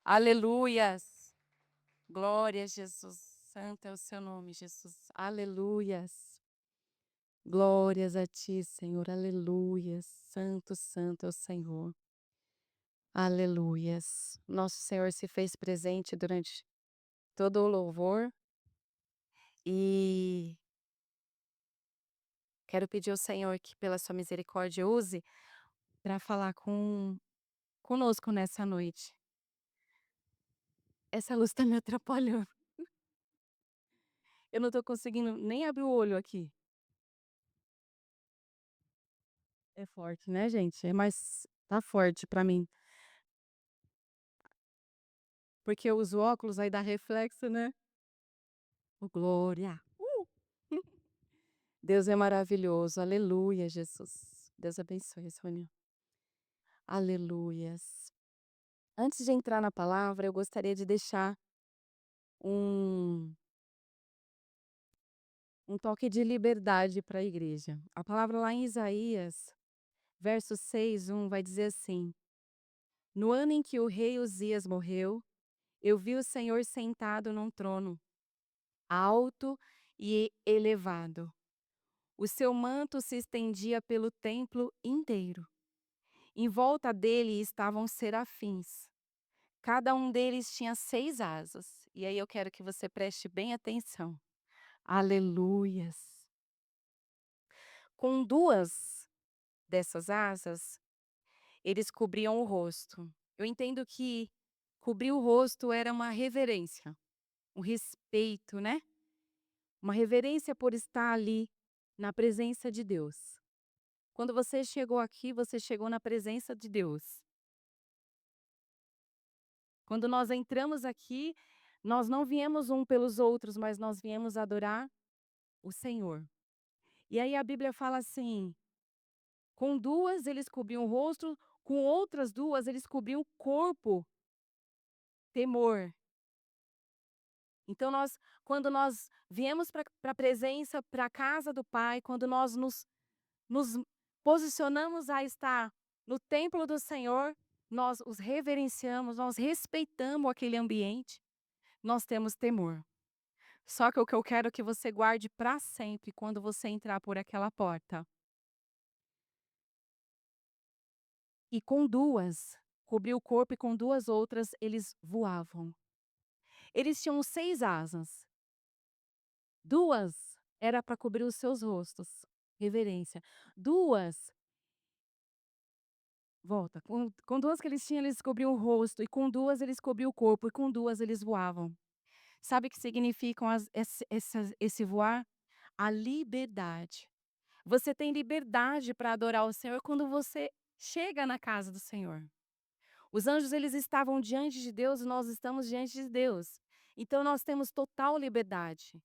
Aleluias. Glória a Jesus. Santo é o seu nome, Jesus. Aleluias. Glórias a ti, Senhor. Aleluias. Santo, santo é o Senhor. Aleluias. Nosso Senhor se fez presente durante todo o louvor e quero pedir ao Senhor que, pela sua misericórdia, use para falar conosco nessa noite. Essa luz está me atrapalhando. Eu não estou conseguindo nem abrir o olho aqui. É forte, né, gente? Tá forte pra mim, porque eu uso óculos, aí dá reflexo, né. Ô glória. Deus é maravilhoso. Aleluia, Jesus. Deus abençoe essa reunião. Aleluias. Antes de entrar na palavra, eu gostaria de deixar um toque de liberdade para a igreja. A palavra lá em Isaías, verso 6, vai dizer assim: "No ano em que o rei Uzias morreu, eu vi o Senhor sentado num trono, alto e elevado. O seu manto se estendia pelo templo inteiro. Em volta dele estavam serafins. Cada um deles tinha 6 asas." E aí eu quero que você preste bem atenção. Aleluias. Com 2 dessas asas, eles cobriam o rosto. Eu entendo que cobrir o rosto era uma reverência, um respeito, né? Uma reverência por estar ali na presença de Deus. Quando você chegou aqui, você chegou na presença de Deus. Quando nós entramos aqui, nós não viemos um pelos outros, mas nós viemos adorar o Senhor. E aí a Bíblia fala assim: com 2 eles cobriam o rosto, com outras 2 eles cobriam o corpo, temor. Então quando nós viemos para a presença, para a casa do Pai, quando nós nos posicionamos a estar no templo do Senhor, nós os reverenciamos, nós respeitamos aquele ambiente, nós temos temor. Só que o que eu quero que você guarde para sempre quando você entrar por aquela porta. E com 2, cobrir o corpo, e com 2 outras eles voavam. Eles tinham 6 asas. 2 era para cobrir os seus rostos, reverência. 2 volta, com 2 que eles tinham, eles cobriam o rosto, e com 2 eles cobriam o corpo, e com 2 eles voavam. Sabe o que significam esse voar? A liberdade. Você tem liberdade para adorar o Senhor quando você chega na casa do Senhor. Os anjos, eles estavam diante de Deus e nós estamos diante de Deus. Então nós temos total liberdade.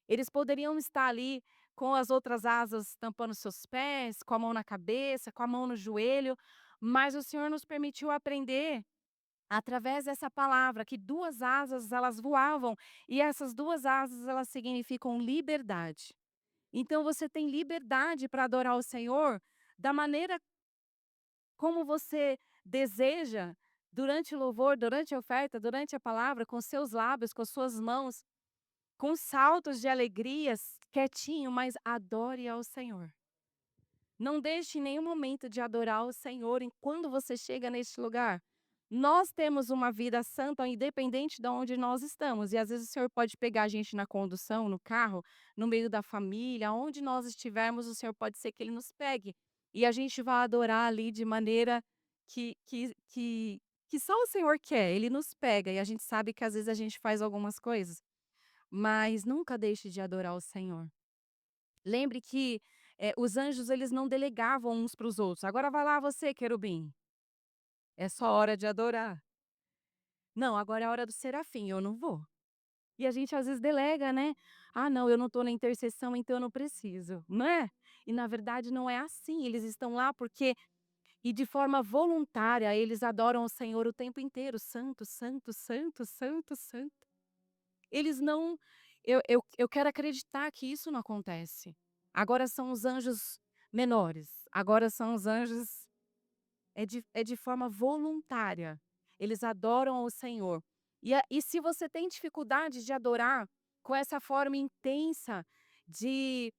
Eles poderiam estar ali com as outras asas tampando seus pés, com a mão na cabeça, com a mão no joelho, mas o Senhor nos permitiu aprender através dessa palavra que 2 asas elas voavam, e essas 2 asas elas significam liberdade. Então você tem liberdade para adorar o Senhor da maneira como você deseja, durante o louvor, durante a oferta, durante a palavra, com seus lábios, com suas mãos, com saltos de alegrias, quietinho, mas adore ao Senhor. Não deixe em nenhum momento de adorar o Senhor quando você chega neste lugar. Nós temos uma vida santa independente de onde nós estamos, e às vezes o Senhor pode pegar a gente na condução, no carro, no meio da família, onde nós estivermos, o Senhor pode ser que Ele nos pegue, e a gente vai adorar ali de maneira que que que que só o Senhor quer. Ele nos pega e a gente sabe que às vezes a gente faz algumas coisas, mas nunca deixe de adorar o Senhor. Lembre que, os anjos eles não delegavam uns para os outros: "Agora vai lá você, querubim, é só hora de adorar". "Não, agora é a hora do serafim, eu não vou". E a gente às vezes delega, né: "Ah não, eu não estou na intercessão, então eu não preciso", não é? E na verdade não é assim, eles estão lá porque e de forma voluntária eles adoram o Senhor o tempo inteiro: "Santo, santo, santo, santo, santo". Eles não eu quero acreditar que isso não acontece. Agora são os anjos menores, agora são os anjos é de forma voluntária. eles adoram ao Senhor. E se você tem dificuldade de adorar com essa forma intensa de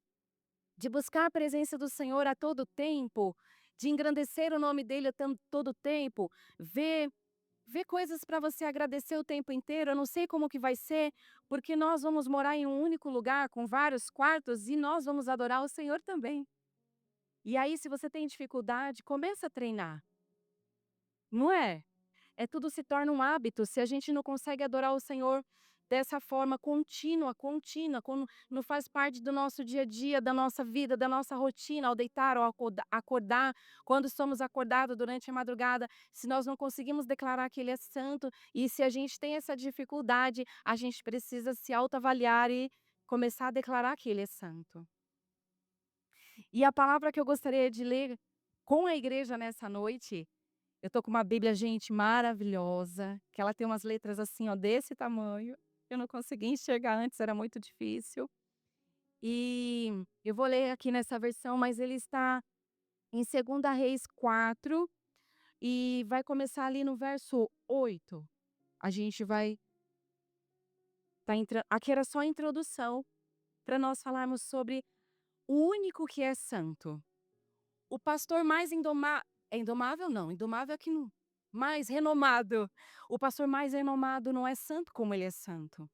buscar a presença do Senhor a todo tempo, de engrandecer o nome dele a todo tempo, ver coisas para você agradecer o tempo inteiro, eu não sei como que vai ser, porque nós vamos morar em um único lugar com vários quartos e nós vamos adorar o Senhor também. E aí se você tem dificuldade, começa a treinar, não é? Tudo se torna um hábito, se a gente não consegue adorar o Senhor dessa forma contínua, quando não faz parte do nosso dia a dia, da nossa vida, da nossa rotina, ao deitar, ao acordar, quando somos acordados durante a madrugada, se nós não conseguimos declarar que Ele é santo, e se a gente tem essa dificuldade, a gente precisa se autoavaliar e começar a declarar que Ele é santo. E a palavra que eu gostaria de ler com a igreja nessa noite, eu tô com uma Bíblia, gente, maravilhosa, que ela tem umas letras assim, ó, desse tamanho. Eu não conseguia enxergar antes, era muito difícil. E eu vou ler aqui nessa versão, mas ele está em 2 Reis 4 e vai começar ali no verso 8. A gente vai tá aqui era só a introdução para nós falarmos sobre o único que é santo. O pastor mais indomável não, indomável é que não, mais renomado. O pastor mais renomado não é santo como ele é santo.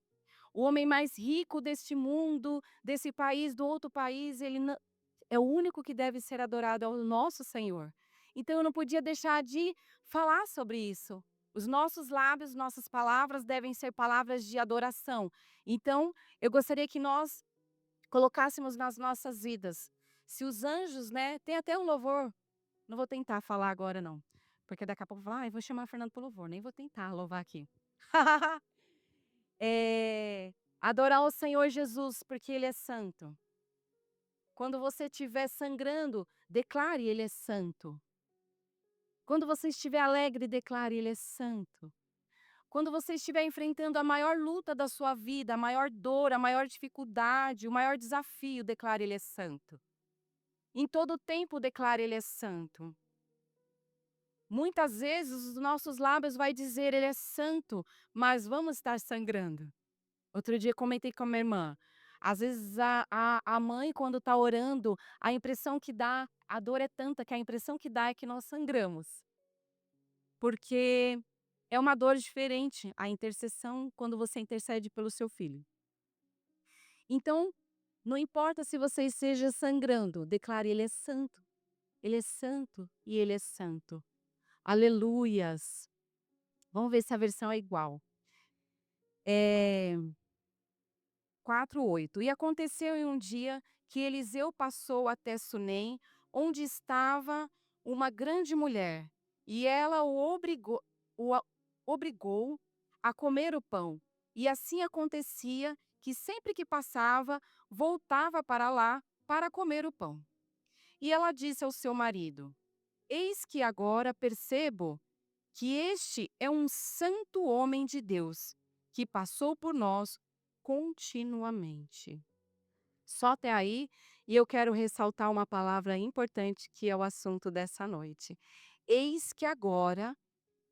O homem mais rico deste mundo, desse país, do outro país, ele não é o único que deve ser adorado, é o nosso Senhor. Então eu não podia deixar de falar sobre isso. Os nossos lábios, nossas palavras devem ser palavras de adoração. Então, eu gostaria que nós colocássemos nas nossas vidas. Se os anjos, né, tem até um louvor, não vou tentar falar agora não, porque daqui a pouco eu vou falar: "Ai, vou chamar a Fernanda para o louvor", nem vou tentar louvar aqui. Adorar o Senhor Jesus, porque Ele é santo. Quando você estiver sangrando, declare: Ele é santo. Quando você estiver alegre, declare: Ele é santo. Quando você estiver enfrentando a maior luta da sua vida, a maior dor, a maior dificuldade, o maior desafio, declare: Ele é santo. Em todo tempo, declare: Ele é santo. Muitas vezes os nossos lábios vai dizer: Ele é santo, mas vamos estar sangrando. Outro dia comentei com a minha irmã, às vezes a mãe quando está orando, a impressão que dá, a dor é tanta que a impressão que dá é que nós sangramos. Porque é uma dor diferente a intercessão quando você intercede pelo seu filho. Então, não importa se você esteja sangrando, declare: Ele é santo e Ele é santo. Aleluias. Vamos ver se a versão é igual. É 4:8. E aconteceu em um dia que Eliseu passou até Sunem, onde estava uma grande mulher, e ela o obrigou a comer o pão. E assim acontecia que sempre que passava, voltava para lá para comer o pão. E ela disse ao seu marido: Eis que agora percebo que este é um santo homem de Deus, que passou por nós continuamente. Só até aí, e eu quero ressaltar uma palavra importante que é o assunto dessa noite. Eis que agora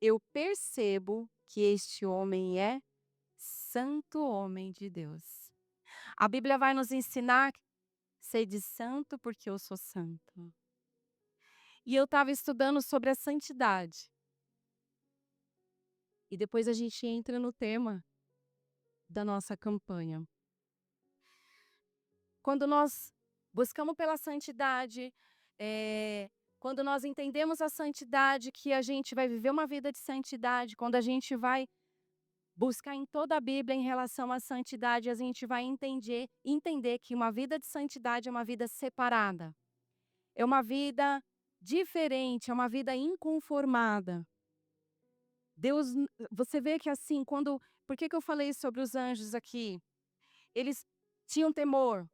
eu percebo que este homem é santo homem de Deus. A Bíblia vai nos ensinar: sede santo porque eu sou santo. E eu estava estudando sobre a santidade. E depois a gente entra no tema da nossa campanha. Quando nós buscamos pela santidade, quando nós entendemos a santidade, que a gente vai viver uma vida de santidade, quando a gente vai buscar em toda a Bíblia em relação à santidade, a gente vai entender que uma vida de santidade é uma vida separada, é uma vida diferente, é uma vida inconformada. Deus, você vê que assim, por que eu falei sobre os anjos aqui? Eles tinham temor,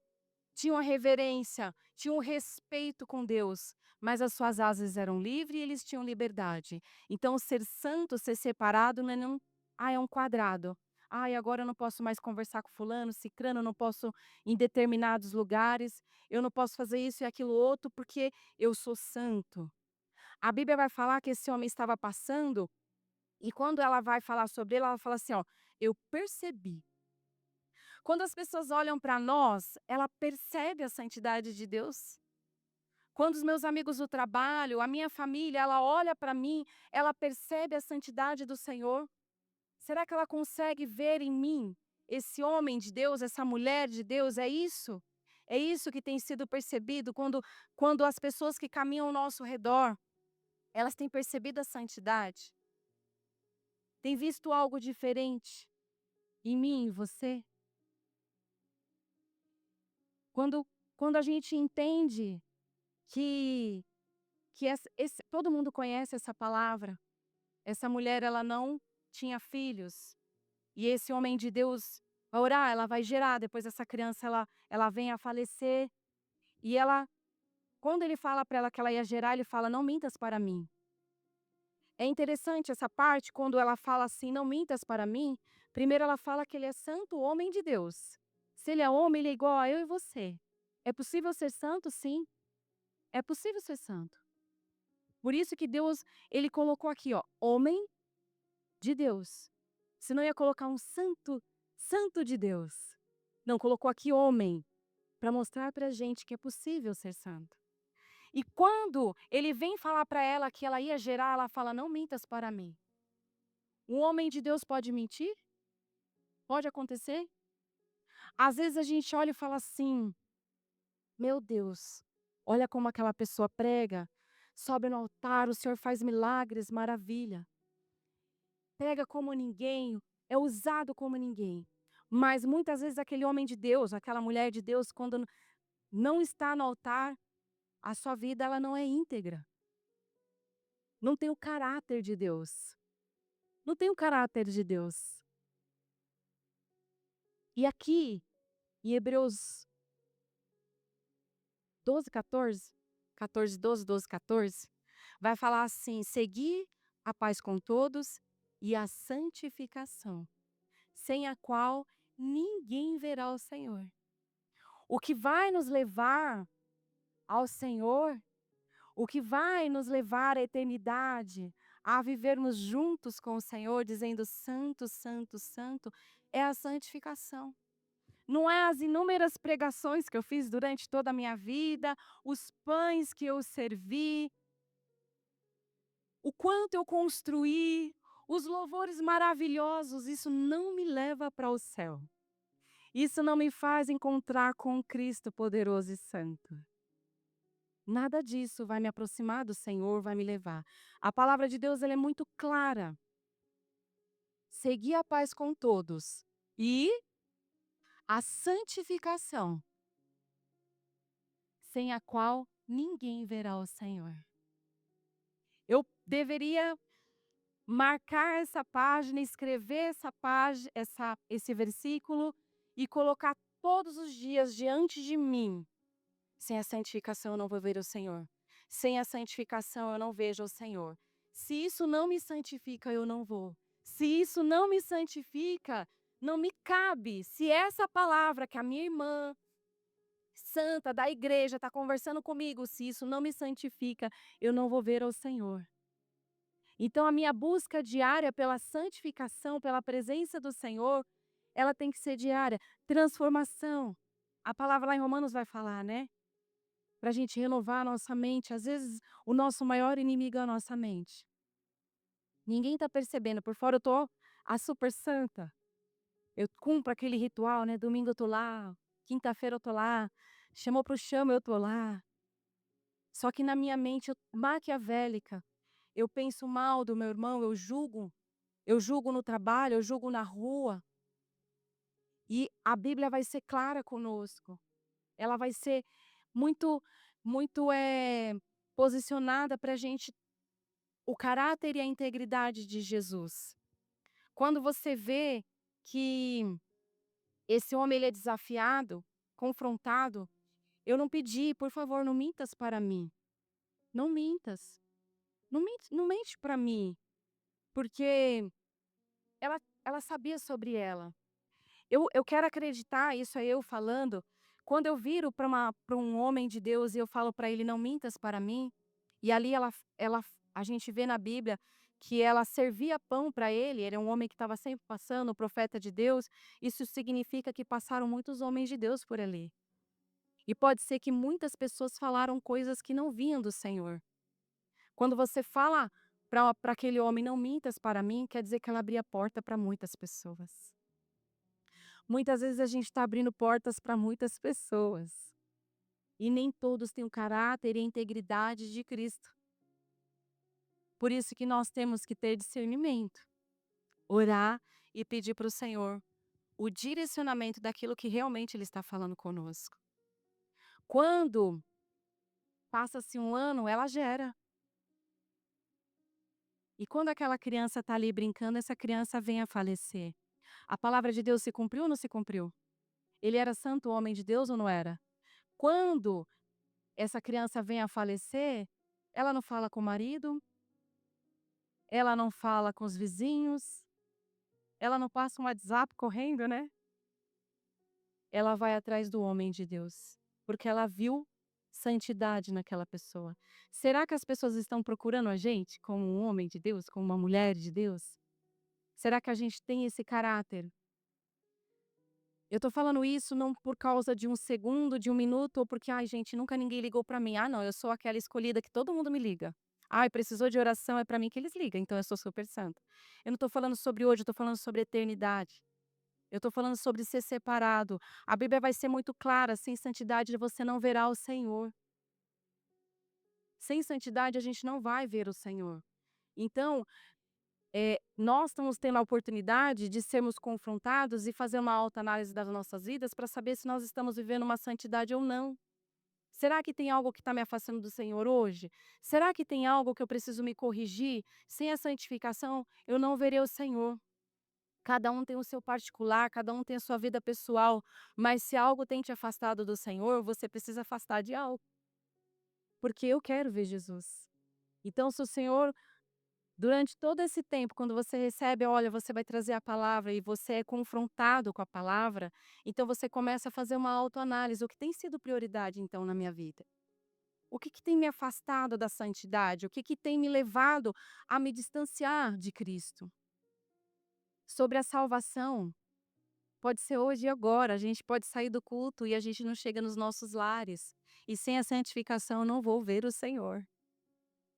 tinham a reverência, tinham o respeito com Deus, mas as suas asas eram livres e eles tinham liberdade. Então, ser santo, ser separado, não é não, é um quadrado. Agora eu não posso mais conversar com fulano, cicrano, eu não posso ir em determinados lugares, eu não posso fazer isso e aquilo outro, porque eu sou santo. A Bíblia vai falar que esse homem estava passando E quando ela vai falar sobre ele, ela fala assim, ó: "Eu percebi". Quando as pessoas olham para nós, ela percebe a santidade de Deus. Quando os meus amigos do trabalho, a minha família, ela olha para mim, ela percebe a santidade do Senhor. Será que ela consegue ver em mim esse homem de Deus, essa mulher de Deus? É isso? É isso que tem sido percebido quando as pessoas que caminham ao nosso redor, elas têm percebido a santidade? Têm visto algo diferente em mim, em você? Quando quando a gente entende que todo mundo conhece essa palavra, essa mulher ela não tinha filhos, e esse homem de Deus vai orar, ela vai gerar, depois essa criança ela vem a falecer, e ela quando ele fala para ela que ela ia gerar, ele fala: "Não mintas para mim". É interessante essa parte quando ela fala assim: "Não mintas para mim", primeiro ela fala que ele é santo homem de Deus. Se ele é homem, ele é igual a eu e você. É possível ser santo? Sim, é possível ser santo. Por isso que Deus, ele colocou aqui, ó, homem de Deus. Senão ia colocar um santo, santo de Deus. Não, colocou aqui homem, para mostrar pra gente que é possível ser santo. E quando ele vem falar para ela que ela ia gerar, ela fala: "Não mintas para mim". Um homem de Deus pode mentir? Pode acontecer? Às vezes a gente olha e fala assim: "Meu Deus, olha como aquela pessoa prega, sobe no altar, o Senhor faz milagres, maravilha. Prega como ninguém, é usado como ninguém". Mas muitas vezes aquele homem de Deus, aquela mulher de Deus, quando não está no altar, a sua vida ela não é íntegra. Não tem o caráter de Deus. Não tem o caráter de Deus. E aqui, em Hebreus 12, 14, 14, 12, 12, 14, vai falar assim: "Segui a paz com todos e a santificação, sem a qual ninguém verá o Senhor". O que vai nos levar ao Senhor, o que vai nos levar à eternidade, a vivermos juntos com o Senhor, dizendo: "Santo, santo, santo", é a santificação. Não é as inúmeras pregações que eu fiz durante toda a minha vida, os pães que eu servi, o quanto eu construí, os louvores maravilhosos, isso não me leva para o céu. Isso não me faz encontrar com Cristo poderoso e santo. Nada disso vai me aproximar do Senhor, vai me levar. A palavra de Deus ela é muito clara. Segui a paz com todos e a santificação, sem a qual ninguém verá o Senhor. Eu deveria marcar essa página, escrever essa página, esse versículo e colocar todos os dias diante de mim. Sem a santificação eu não vou ver o Senhor. Sem a santificação eu não vejo o Senhor. Se isso não me santifica, eu não vou. Se isso não me santifica, não me cabe. Se essa palavra que a minha irmã santa da igreja está conversando comigo, se isso não me santifica, eu não vou ver ao Senhor. Então a minha busca diária pela santificação, pela presença do Senhor, ela tem que ser diária. Transformação. A palavra lá em Romanos vai falar, né? Para a gente renovar a nossa mente. Às vezes, o nosso maior inimigo é a nossa mente. Ninguém está percebendo. Por fora eu tô a super santa. Eu cumpro aquele ritual, né? Domingo eu tô lá, quinta-feira eu tô lá, chamou para o chama, eu tô lá. Só que na minha mente maquiavélica, eu penso mal do meu irmão, eu julgo no trabalho, eu julgo na rua. E a Bíblia vai ser clara conosco. Ela vai ser muito, muito posicionada para a gente, o caráter e a integridade de Jesus. Quando você vê que esse homem ele é desafiado, confrontado, eu não pedi, por favor, não mintas para mim. Não mintas. Não mente para mim, porque ela sabia sobre ela. Eu quero acreditar, isso é eu falando, quando eu viro para um homem de Deus e eu falo para ele: "Não mintas para mim", e ali a gente vê na Bíblia que ela servia pão para ele, era um homem que estava sempre passando, o profeta de Deus, isso significa que passaram muitos homens de Deus por ali. E pode ser que muitas pessoas falaram coisas que não vinham do Senhor. Quando você fala para aquele homem: "Não mintas para mim", quer dizer que ela abria a porta para muitas pessoas. Muitas vezes a gente está abrindo portas para muitas pessoas, e nem todos têm o caráter e a integridade de Cristo. Por isso que nós temos que ter discernimento, orar e pedir para o Senhor o direcionamento daquilo que realmente Ele está falando conosco. Quando passa-se um ano, ela gera. E quando aquela criança está ali brincando, essa criança vem a falecer. A palavra de Deus se cumpriu ou não se cumpriu? Ele era santo homem de Deus ou não era? Quando essa criança vem a falecer, ela não fala com o marido, ela não fala com os vizinhos, ela não passa um WhatsApp correndo, né? Ela vai atrás do homem de Deus, porque ela viu santidade naquela pessoa. Será que as pessoas estão procurando a gente como um homem de Deus, como uma mulher de Deus? Será que a gente tem esse caráter? Eu tô falando isso não por causa de um segundo, de um minuto, ou porque: "Ai, gente, nunca ninguém ligou pra mim. Ah, não, eu sou aquela escolhida que todo mundo me liga. Ai, precisou de oração, é pra mim que eles ligam, então eu sou super santa". Eu não tô falando sobre hoje, eu tô falando sobre eternidade. Eu tô falando sobre ser separado. A Bíblia vai ser muito clara: sem santidade você não verá o Senhor. Sem santidade a gente não vai ver o Senhor. Então, nós estamos tendo a oportunidade de sermos confrontados e fazer uma autoanálise das nossas vidas para saber se nós estamos vivendo uma santidade ou não. Será que tem algo que está me afastando do Senhor hoje? Será que tem algo que eu preciso me corrigir? Sem a santificação, eu não verei o Senhor. Cada um tem o seu particular, cada um tem a sua vida pessoal, mas se algo tem te afastado do Senhor, você precisa afastar de algo, porque eu quero ver Jesus. Então, se o Senhor durante todo esse tempo, quando você recebe, olha, você vai trazer a palavra e você é confrontado com a palavra, então você começa a fazer uma autoanálise. O que tem sido prioridade, então, na minha vida? O que tem me afastado da santidade? O que tem me levado a me distanciar de Cristo? Sobre a salvação, pode ser hoje e agora. A gente pode sair do culto e a gente não chega nos nossos lares. E sem a santificação, eu não vou ver o Senhor.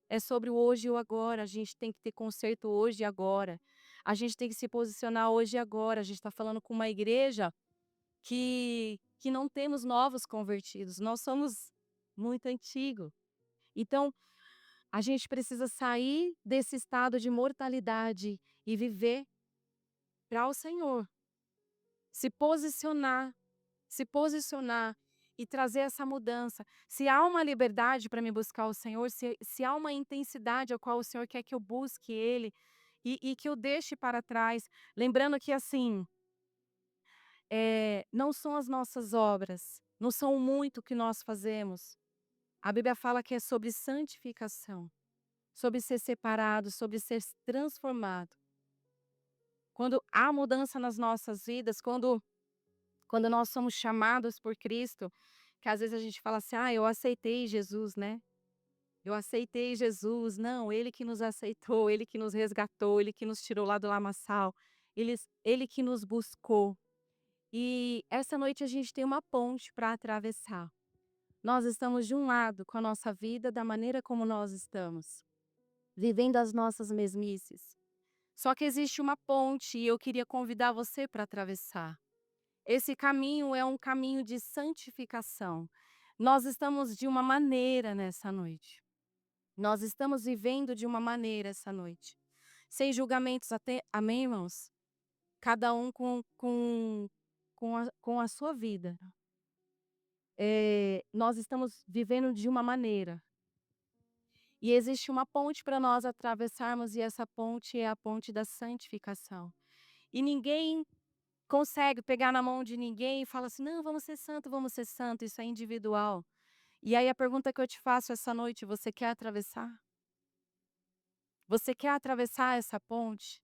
É sobre o hoje e o agora, a gente tem que ter conserto hoje e agora. A gente tem que se posicionar hoje e agora. A gente está falando com uma igreja que não temos novos convertidos, nós somos muito antigo. Então, a gente precisa sair desse estado de mortalidade e viver para o Senhor. Se posicionar, se posicionar e trazer essa mudança. Se há uma liberdade para me buscar o Senhor, se há uma intensidade a qual o Senhor quer que eu busque Ele e que eu deixe para trás, lembrando que assim, não são as nossas obras, não são muito que nós fazemos. A Bíblia fala que é sobre santificação, sobre ser separado, sobre ser transformado. Quando há mudança nas nossas vidas, quando nós somos chamados por Cristo, que às vezes a gente fala assim: "Ah, eu aceitei Jesus, né? Eu aceitei Jesus". Não, Ele que nos aceitou, Ele que nos resgatou, Ele que nos tirou lá do lamaçal, Ele que nos buscou. E essa noite a gente tem uma ponte para atravessar. Nós estamos de um lado com a nossa vida da maneira como nós estamos, vivendo as nossas mesmices. Só que existe uma ponte e eu queria convidar você para atravessar. Esse caminho é um caminho de santificação. Nós estamos de uma maneira nessa noite. Nós estamos vivendo de uma maneira essa noite. Sem julgamentos, até, amém, irmãos? Cada um com a sua vida. Nós estamos vivendo de uma maneira. E existe uma ponte para nós atravessarmos, e essa ponte é a ponte da santificação. E ninguém consegue pegar na mão de ninguém e fala assim: "Não, vamos ser santo", isso é individual. E aí a pergunta que eu te faço essa noite: você quer atravessar? Você quer atravessar essa ponte?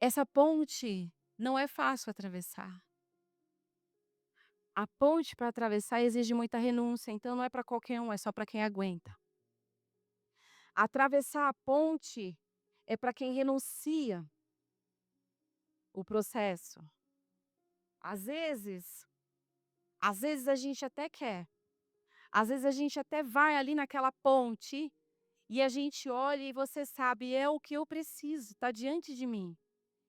Essa ponte não é fácil atravessar. A ponte para atravessar exige muita renúncia, então não é para qualquer um, é só para quem aguenta. Atravessar a ponte é para quem renuncia o processo. Às vezes às vezes a gente até quer, às vezes a gente até vai ali naquela ponte, e a gente olha e você sabe: "É o que eu preciso, está diante de mim.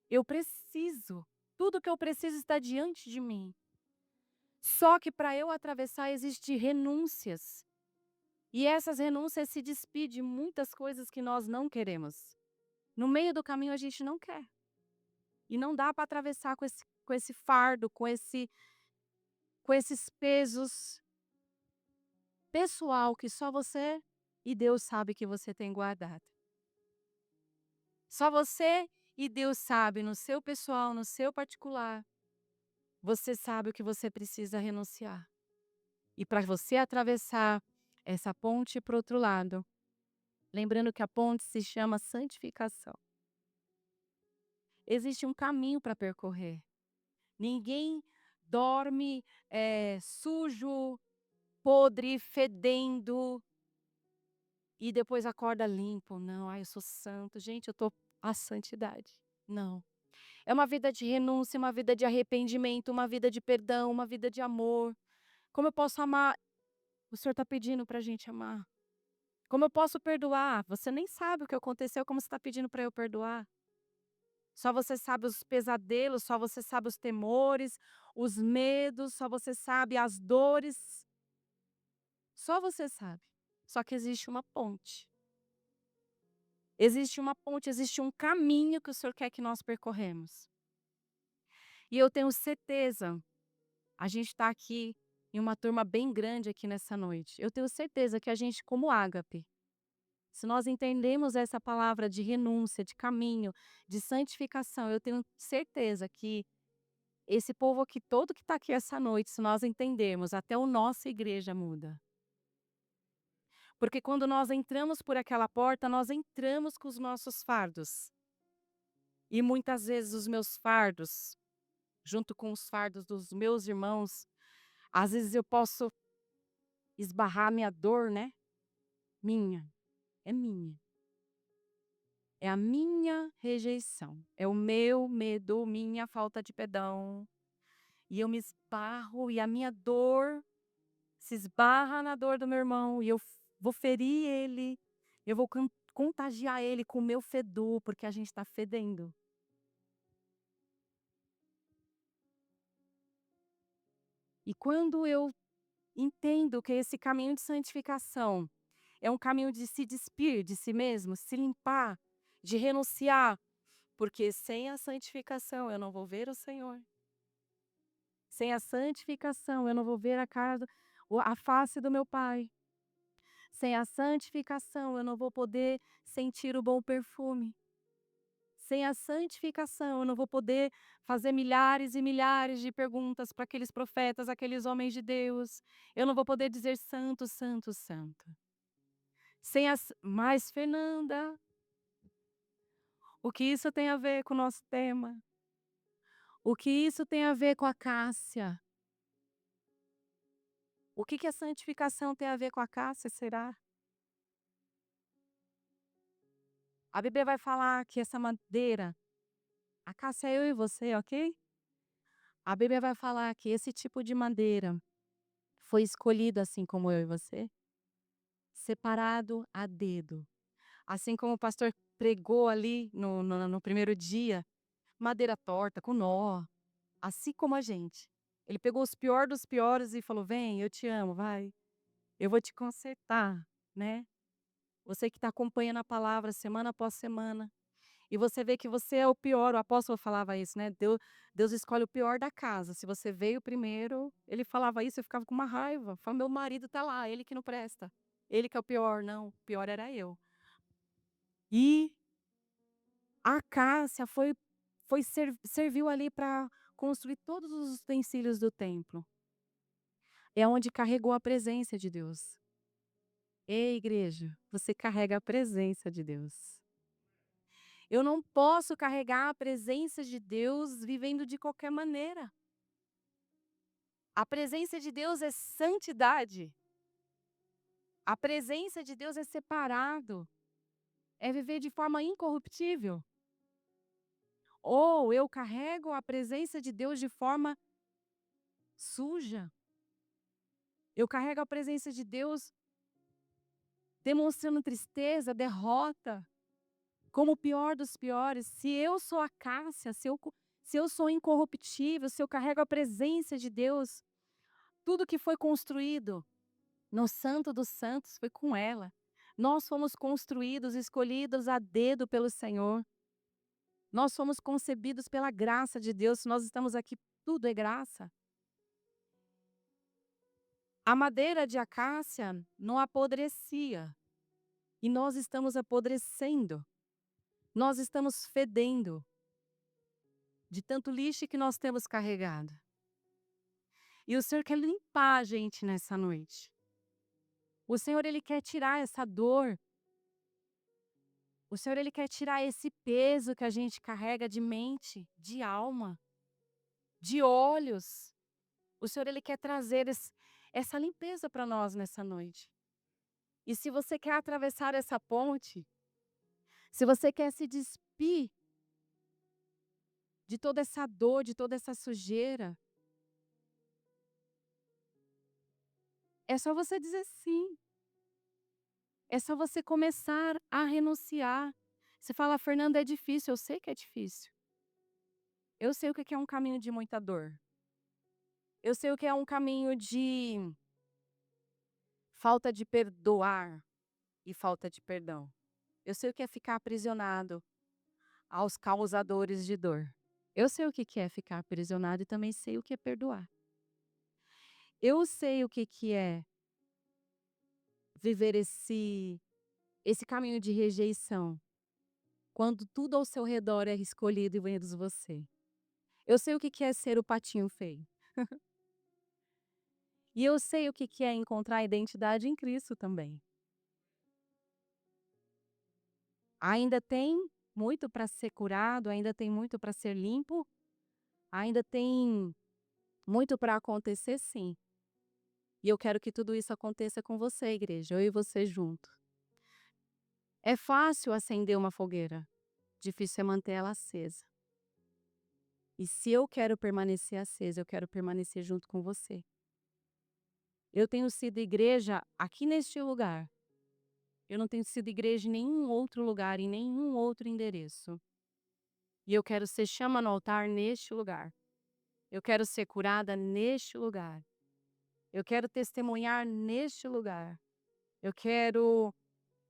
Eu preciso, tudo que eu preciso está diante de mim". Só que para eu atravessar existe renúncias, e essas renúncias se despide de muitas coisas que nós não queremos. No meio do caminho a gente não quer, e não dá para atravessar com esse fardo, com esses pesos pessoal que só você e Deus sabe que você tem guardado. Só você e Deus sabe no seu pessoal, no seu particular, você sabe o que você precisa renunciar. E para você atravessar essa ponte para o outro lado, lembrando que a ponte se chama santificação. Existe um caminho para percorrer. Ninguém dorme, sujo, podre, fedendo e depois acorda limpo. Não, "Ai, eu sou santo". Gente, eu tô a santidade. Não. É uma vida de renúncia, uma vida de arrependimento, uma vida de perdão, uma vida de amor. Como eu posso amar? O Senhor está pedindo para a gente amar. Como eu posso perdoar? Você nem sabe o que aconteceu, como você está pedindo para eu perdoar? Só você sabe os pesadelos, só você sabe os temores, os medos, só você sabe as dores. Só você sabe. Só que existe uma ponte. Existe uma ponte, existe um caminho que o Senhor quer que nós percorremos. E eu tenho certeza, a gente está aqui em uma turma bem grande aqui nessa noite. Eu tenho certeza que a gente, como ágape, se nós entendemos essa palavra de renúncia, de caminho, de santificação, eu tenho certeza que esse povo aqui, todo que está aqui essa noite, se nós entendermos, até a nossa igreja muda. Porque quando nós entramos por aquela porta, nós entramos com os nossos fardos. E muitas vezes os meus fardos, junto com os fardos dos meus irmãos, às vezes eu posso esbarrar minha dor, né? Minha, é minha. É a minha rejeição, é o meu medo, minha falta de perdão. E eu me esbarro e a minha dor se esbarra na dor do meu irmão e eu vou ferir ele, eu vou contagiar ele com o meu fedor, porque a gente está fedendo. E quando eu entendo que esse caminho de santificação é um caminho de se despir de si mesmo, se limpar, de renunciar, porque sem a santificação eu não vou ver o Senhor. Sem a santificação eu não vou ver a face do meu Pai. Sem a santificação eu não vou poder sentir o bom perfume. Sem a santificação eu não vou poder fazer milhares e milhares de perguntas para aqueles profetas, aqueles homens de Deus. Eu não vou poder dizer santo, santo, santo. Mas, Fernanda, o que isso tem a ver com o nosso tema? O que isso tem a ver com a Cássia? O que a santificação tem a ver com a Cássia, será? A Bíblia vai falar que essa madeira, a Cássia é eu e você, ok? A Bíblia vai falar que esse tipo de madeira foi escolhido assim como eu e você, separado a dedo. Assim como o pastor pregou ali no primeiro dia, madeira torta, com nó, assim como a gente. Ele pegou os pior dos piores e falou: "Vem, eu te amo, vai. Eu vou te consertar", né. Você que está acompanhando a palavra semana após semana, e você vê que você é o pior, o apóstolo falava isso, né, Deus escolhe o pior da casa, se você veio primeiro, ele falava isso, eu ficava com uma raiva, falava: "Meu marido tá lá, ele que não presta, ele que é o pior", não, o pior era eu. E a Cássia serviu ali para construir todos os utensílios do templo. É onde carregou a presença de Deus. Ei, igreja, você carrega a presença de Deus. Eu não posso carregar a presença de Deus vivendo de qualquer maneira. A presença de Deus é santidade. A presença de Deus é separado. É viver de forma incorruptível. Ou eu carrego a presença de Deus de forma suja. Eu carrego a presença de Deus demonstrando tristeza, derrota, como o pior dos piores. Se eu sou a Cássia, se eu sou incorruptível, se eu carrego a presença de Deus, tudo que foi construído no Santo dos Santos foi com ela. Nós fomos construídos, escolhidos a dedo pelo Senhor. Nós fomos concebidos pela graça de Deus. Se nós estamos aqui, tudo é graça. A madeira de acácia não apodrecia. E nós estamos apodrecendo. Nós estamos fedendo de tanto lixo que nós temos carregado. E o Senhor quer limpar a gente nessa noite. O Senhor, Ele quer tirar essa dor. O Senhor, Ele quer tirar esse peso que a gente carrega de mente, de alma, de olhos. O Senhor, Ele quer trazer essa limpeza para nós nessa noite. E se você quer atravessar essa ponte, se você quer se despir de toda essa dor, de toda essa sujeira, é só você dizer sim. É só você começar a renunciar. Você fala: "Fernanda, é difícil", eu sei que é difícil. Eu sei o que é um caminho de muita dor. Eu sei o que é um caminho de falta de perdoar e falta de perdão. Eu sei o que é ficar aprisionado aos causadores de dor. Eu sei o que é ficar aprisionado e também sei o que é perdoar. Eu sei o que é viver esse caminho de rejeição, quando tudo ao seu redor é escolhido e menos você. Eu sei o que é ser o patinho feio. E eu sei o que é encontrar a identidade em Cristo também. Ainda tem muito para ser curado, ainda tem muito para ser limpo, ainda tem muito para acontecer, sim. E eu quero que tudo isso aconteça com você, igreja, eu e você junto. É fácil acender uma fogueira, difícil é manter ela acesa. E se eu quero permanecer acesa, eu quero permanecer junto com você. Eu tenho sido igreja aqui neste lugar. Eu não tenho sido igreja em nenhum outro lugar, em nenhum outro endereço. E eu quero ser chama no altar neste lugar. Eu quero ser curada neste lugar. Eu quero testemunhar neste lugar. Eu quero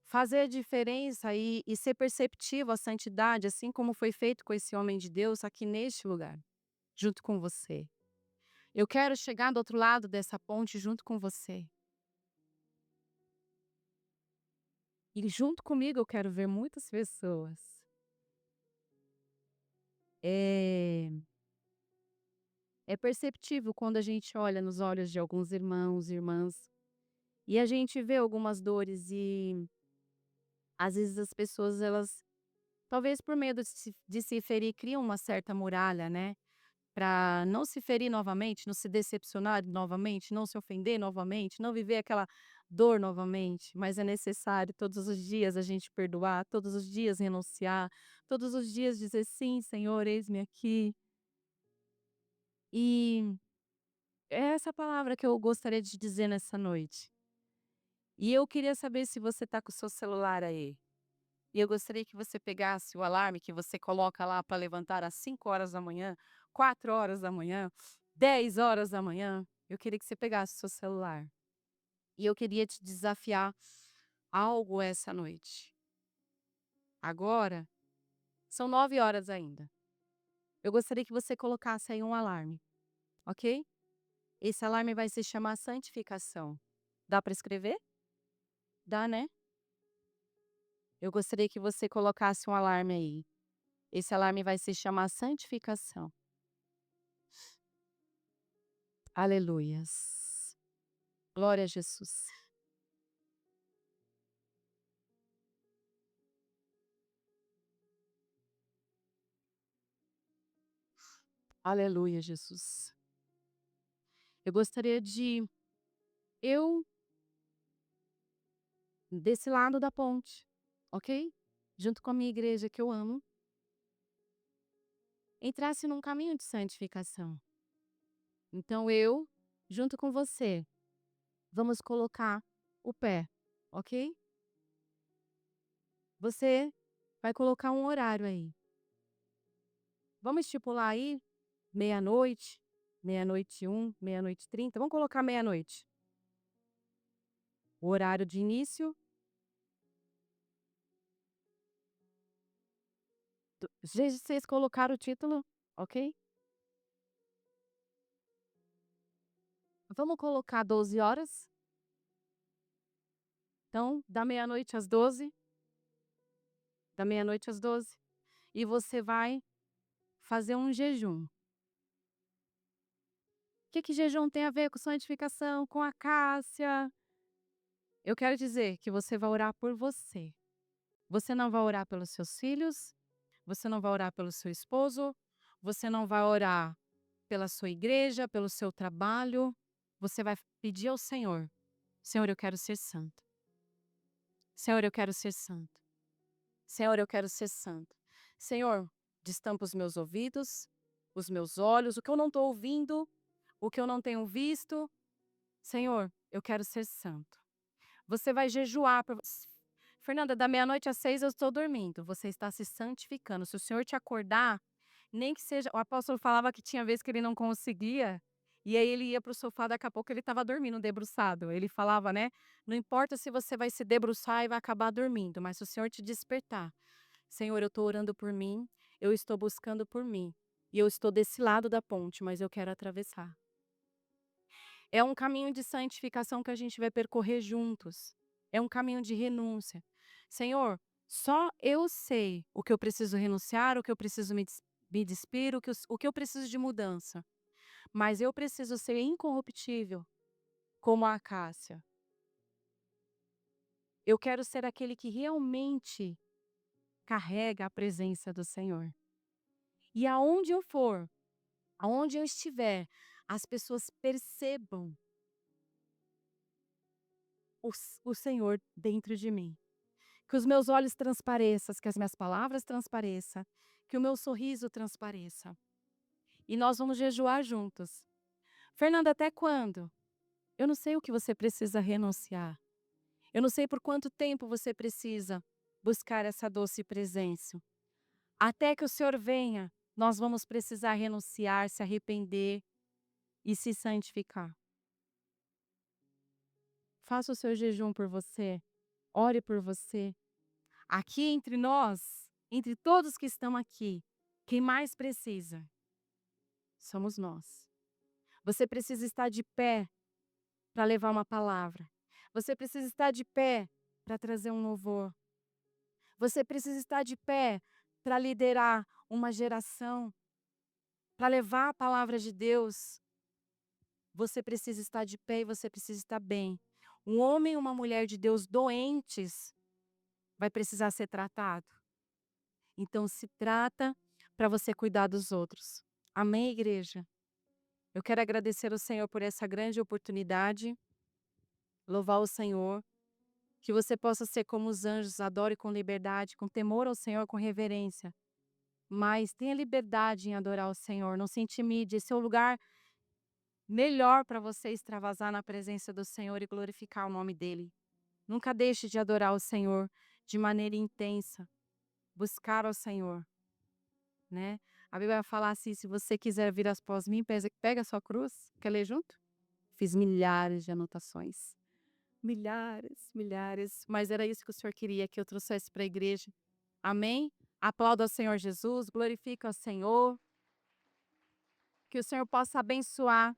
fazer a diferença e ser perceptível a santidade, assim como foi feito com esse homem de Deus aqui neste lugar, junto com você. Eu quero chegar do outro lado dessa ponte junto com você. E junto comigo eu quero ver muitas pessoas. É, é perceptível quando a gente olha nos olhos de alguns irmãos e irmãs e a gente vê algumas dores e às vezes as pessoas elas, talvez por medo de se ferir, criam uma certa muralha, né? Para não se ferir novamente, não se decepcionar novamente, não se ofender novamente, não viver aquela dor novamente. Mas é necessário todos os dias a gente perdoar, todos os dias renunciar, todos os dias dizer sim, Senhor, eis-me aqui. E é essa palavra que eu gostaria de dizer nessa noite. E eu queria saber se você está com o seu celular aí. E eu gostaria que você pegasse o alarme que você coloca lá para levantar às 5 horas da manhã, 4 horas da manhã, 10 horas da manhã. Eu queria que você pegasse o seu celular. E eu queria te desafiar algo essa noite. Agora, são 9 horas ainda. Eu gostaria que você colocasse aí um alarme, ok? Esse alarme vai se chamar santificação. Dá para escrever? Dá, né? Eu gostaria que você colocasse um alarme aí. Esse alarme vai se chamar santificação. Aleluias. Glória a Jesus. Aleluia, Jesus. Eu gostaria de eu desse lado da ponte, ok? junto com a minha igreja que eu amo, entrasse num caminho de santificação. Então eu, junto com você, vamos colocar o pé, ok? Você vai colocar um horário aí. Vamos estipular aí meia-noite, meia-noite e 1, meia-noite e 30. Vamos colocar meia-noite. O horário de início. Vocês colocaram o título, ok? Vamos colocar 12 horas. Então, da meia-noite às 12. Da meia-noite às 12. E você vai fazer um jejum. O que jejum tem a ver com santificação, com a Cássia? Eu quero dizer que você vai orar por você. Você não vai orar pelos seus filhos, você não vai orar pelo seu esposo, você não vai orar pela sua igreja, pelo seu trabalho. Você vai pedir ao Senhor: Senhor, eu quero ser santo. Senhor, eu quero ser santo. Senhor, eu quero ser santo. Senhor, destampa os meus ouvidos, os meus olhos, o que eu não estou ouvindo, o que eu não tenho visto. Senhor, eu quero ser santo. Você vai jejuar. Fernanda, da meia-noite às 6 eu estou dormindo. Você está se santificando. Se o Senhor te acordar, nem que seja. O apóstolo falava que tinha vezes que ele não conseguia, e aí ele ia para o sofá, daqui a pouco ele estava dormindo, debruçado. Ele falava, né? Não importa se você vai se debruçar e vai acabar dormindo, mas se o Senhor te despertar, Senhor, eu estou orando por mim, eu estou buscando por mim, e eu estou desse lado da ponte, mas eu quero atravessar. É um caminho de santificação que a gente vai percorrer juntos. É um caminho de renúncia. Senhor, só eu sei o que eu preciso renunciar, o que eu preciso me despir, o que eu preciso de mudança. Mas eu preciso ser incorruptível, como a acácia. Eu quero ser aquele que realmente carrega a presença do Senhor. E aonde eu for, aonde eu estiver, as pessoas percebam o Senhor dentro de mim. Que os meus olhos transpareçam, que as minhas palavras transpareçam, que o meu sorriso transpareça. E nós vamos jejuar juntos. Fernanda, até quando? Eu não sei o que você precisa renunciar. Eu não sei por quanto tempo você precisa buscar essa doce presença. Até que o Senhor venha, nós vamos precisar renunciar, se arrepender e se santificar. Faça o seu jejum por você. Ore por você. Aqui entre nós, entre todos que estão aqui, quem mais precisa somos nós. Você precisa estar de pé para levar uma palavra. Você precisa estar de pé para trazer um louvor. Você precisa estar de pé para liderar uma geração, para levar a palavra de Deus. Você precisa estar de pé e você precisa estar bem. Um homem e uma mulher de Deus doentes vai precisar ser tratado. Então se trata para você cuidar dos outros. Amém, igreja? Eu quero agradecer ao Senhor por essa grande oportunidade. Louvar o Senhor. Que você possa ser como os anjos, adore com liberdade, com temor ao Senhor, com reverência. Mas tenha liberdade em adorar o Senhor, não se intimide. Esse é o lugar melhor para você extravasar na presença do Senhor e glorificar o nome dEle. Nunca deixe de adorar o Senhor de maneira intensa. Buscar ao Senhor, né? A Bíblia vai falar assim, se você quiser vir após mim, pega a sua cruz. Quer ler junto? Fiz milhares de anotações. Milhares, milhares. Mas era isso que o Senhor queria que eu trouxesse para a igreja. Amém? Aplauda ao Senhor Jesus, glorifica ao Senhor. Que o Senhor possa abençoar